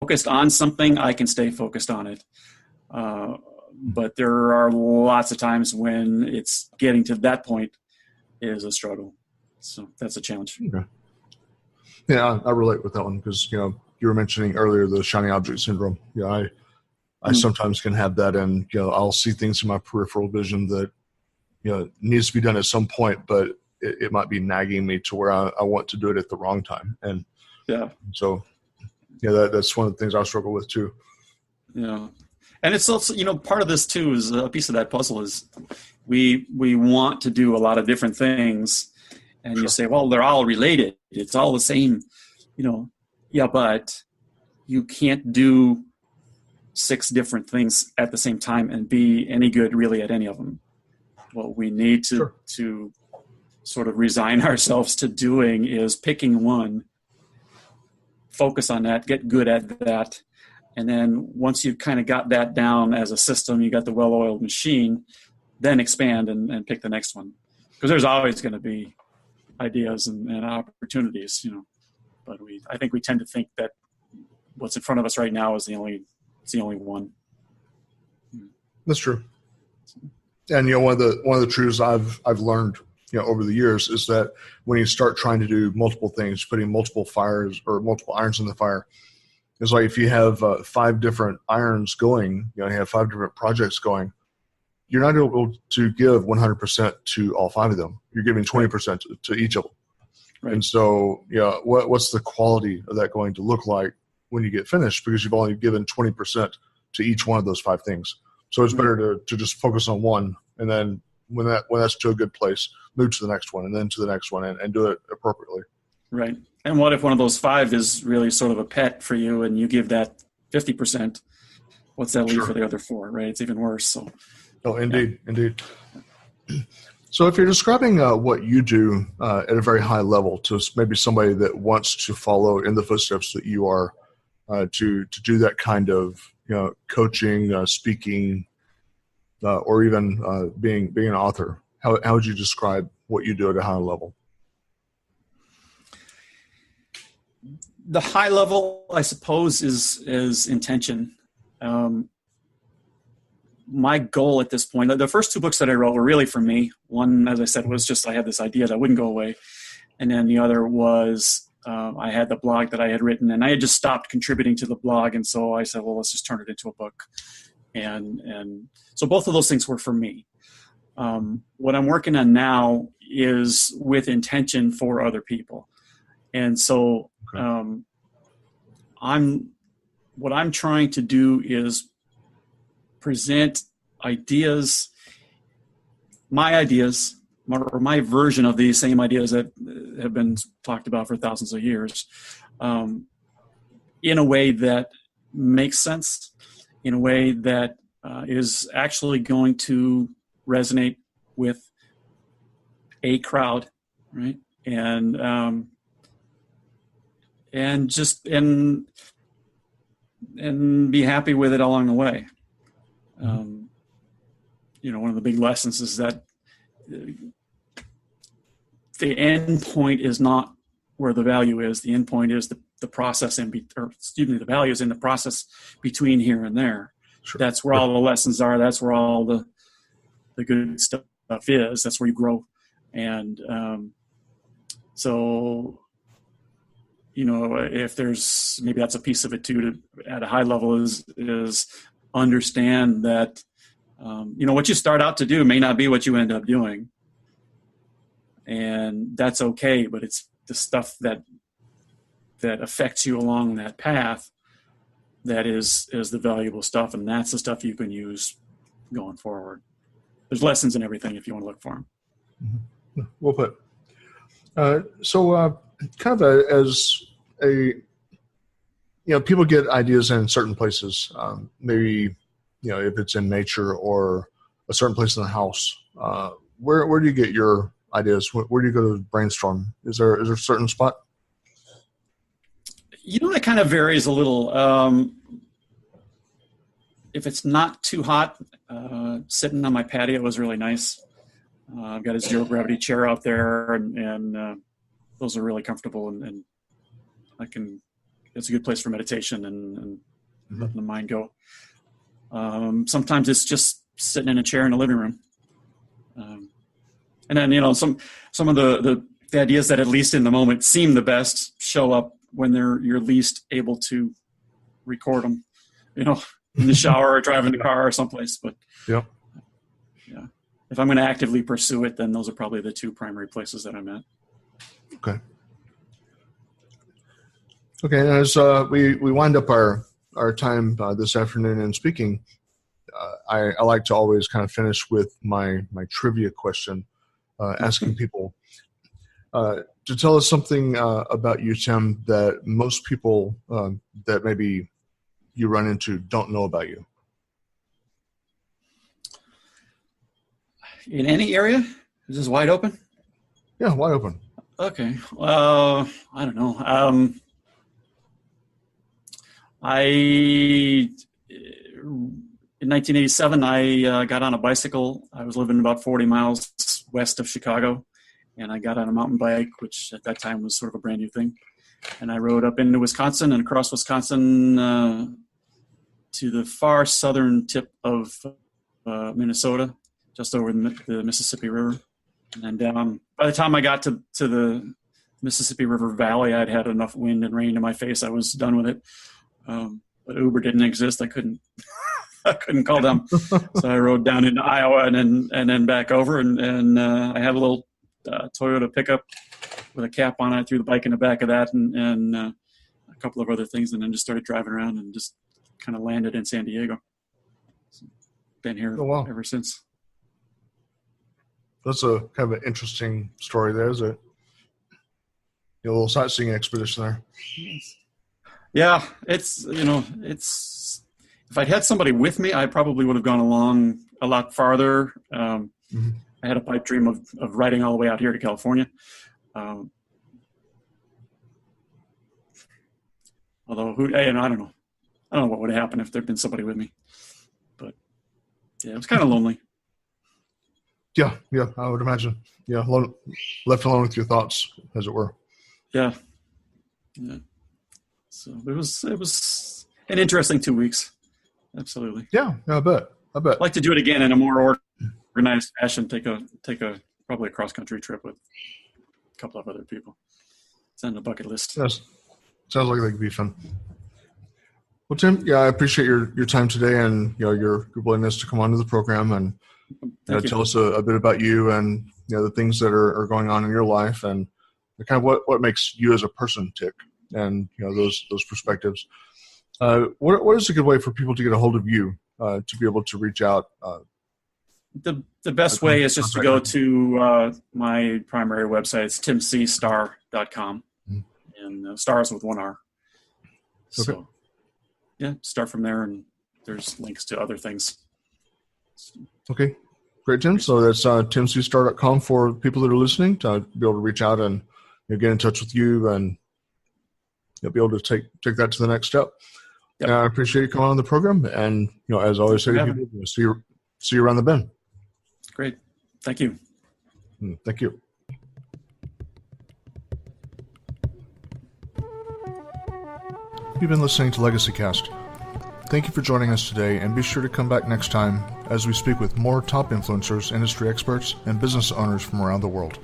focused on something, I can stay focused on it. But there are lots of times when it's getting to that point is a struggle. So that's a challenge. Okay. Yeah, I relate with that one because, you were mentioning earlier the shiny object syndrome. I sometimes can have that, and, I'll see things in my peripheral vision that, needs to be done at some point, but it might be nagging me to where I want to do it at the wrong time. And so, that's one of the things I struggle with too. Yeah. And it's also, part of this too is a piece of that puzzle is we want to do a lot of different things. And you say, well, they're all related. It's all the same, but you can't do 6 different things at the same time and be any good really at any of them. What we need to sort of resign ourselves to doing is picking one, focus on that, get good at that. And then once you've kind of got that down as a system, you got the well-oiled machine, then expand and pick the next one. Because there's always going to be ideas and opportunities, but I think we tend to think that what's in front of us right now is the only one. That's true. And one of the truths I've learned over the years is that when you start trying to do multiple things, putting multiple fires or multiple irons in the fire, it's like if you have 5 different irons going, you have 5 different projects going, you're not able to give 100% to all 5 of them. You're giving 20% to each of them. Right. And so, what's the quality of that going to look like when you get finished? Because you've only given 20% to each one of those 5 things. So it's better to just focus on one, and then when that's to a good place, move to the next one, and then to the next one, and do it appropriately. Right. And what if one of those 5 is really sort of a pet for you, and you give that 50%? What's that leave for the other 4? Right. It's even worse. So. Oh, indeed. So if you're describing what you do at a very high level to maybe somebody that wants to follow in the footsteps that you are, to do that kind of coaching, speaking, or even being an author, how would you describe what you do at a high level? The high level, I suppose, is intention. My goal at this point, the first 2 books that I wrote were really for me. One, as I said, was just I had this idea that wouldn't go away. And then the other was I had the blog that I had written, and I had just stopped contributing to the blog. And so I said, well, let's just turn it into a book. And so both of those things were for me. What I'm working on now is with intention for other people. And so what I'm trying to do is present ideas, my version of these same ideas that have been talked about for thousands of years, in a way that makes sense, in a way that is actually going to resonate with a crowd, right? And be happy with it along the way. One of the big lessons is that the end point is not where the value is. The end point is the process the value is in the process between here and there. Sure. That's where all the lessons are. That's where all the good stuff is. That's where you grow. And so, if there's, maybe that's a piece of it too, at a high level is understand that, what you start out to do may not be what you end up doing. And that's okay, but it's the stuff that affects you along that path that is the valuable stuff, and that's the stuff you can use going forward. There's lessons in everything if you want to look for them. Mm-hmm. Well put. So kind of as a, people get ideas in certain places, maybe, if it's in nature or a certain place in the house. Where do you get your ideas? Where do you go to brainstorm? Is there a certain spot? It kind of varies a little. If it's not too hot, sitting on my patio is really nice. I've got a zero gravity chair out there, and those are really comfortable, and it's a good place for meditation and letting the mind go. Sometimes it's just sitting in a chair in the living room. And then, some of the ideas that at least in the moment seem the best show up when you're least able to record them, in the shower or driving the car or someplace. But yeah, if I'm going to actively pursue it, then those are probably the two primary places that I'm at. Okay. Okay. And as we wind up our time this afternoon in speaking, I like to always kind of finish with my trivia question, asking people to tell us something about you, Tim, that most people that maybe you run into don't know about you. In any area? Is this wide open? Yeah, wide open. Okay. I don't know. In 1987, I got on a bicycle. I was living about 40 miles west of Chicago, and I got on a mountain bike, which at that time was sort of a brand new thing. And I rode up into Wisconsin and across Wisconsin to the far southern tip of Minnesota, just over the Mississippi River. And by the time I got to the Mississippi River Valley, I'd had enough wind and rain in my face. I was done with it. But Uber didn't exist. I couldn't call them. So I rode down into Iowa and then back over. And I had a little Toyota pickup with a cap on it. I threw the bike in the back of that and a couple of other things, and then just started driving around and just kind of landed in San Diego. So, been here ever since. That's a kind of an interesting story there, is it? A little sightseeing expedition there. Yeah, it's if I'd had somebody with me, I probably would have gone along a lot farther. I had a pipe dream of riding all the way out here to California. Although, I don't know. I don't know what would have happened if there'd been somebody with me. But yeah, it was kind of lonely. Yeah, I would imagine. Yeah, left alone with your thoughts, as it were. Yeah. So it was an interesting 2 weeks. Absolutely. Yeah, I bet. I'd like to do it again in a more organized fashion. Take a probably a cross country trip with a couple of other people. It's on the bucket list. Yes, sounds like that could be fun. Well, Tim, I appreciate your time today and your willingness to come onto the program and tell us a bit about you and the things that are going on in your life and kind of what makes you as a person tick and those perspectives. What is a good way for people to get a hold of you to be able to reach out? The best way is just to go to my primary website. It's timcstar.com, and stars with one R. Okay. So start from there, and there's links to other things. Okay, great, Tim. So that's timcstar.com for people that are listening to be able to reach out and get in touch with you and be able to take that to the next step. Yep. I appreciate you coming on the program, and as always, see you around the bend. Great, thank you. Thank you. You've been listening to Legacy Cast. Thank you for joining us today, and be sure to come back next time as we speak with more top influencers, industry experts, and business owners from around the world.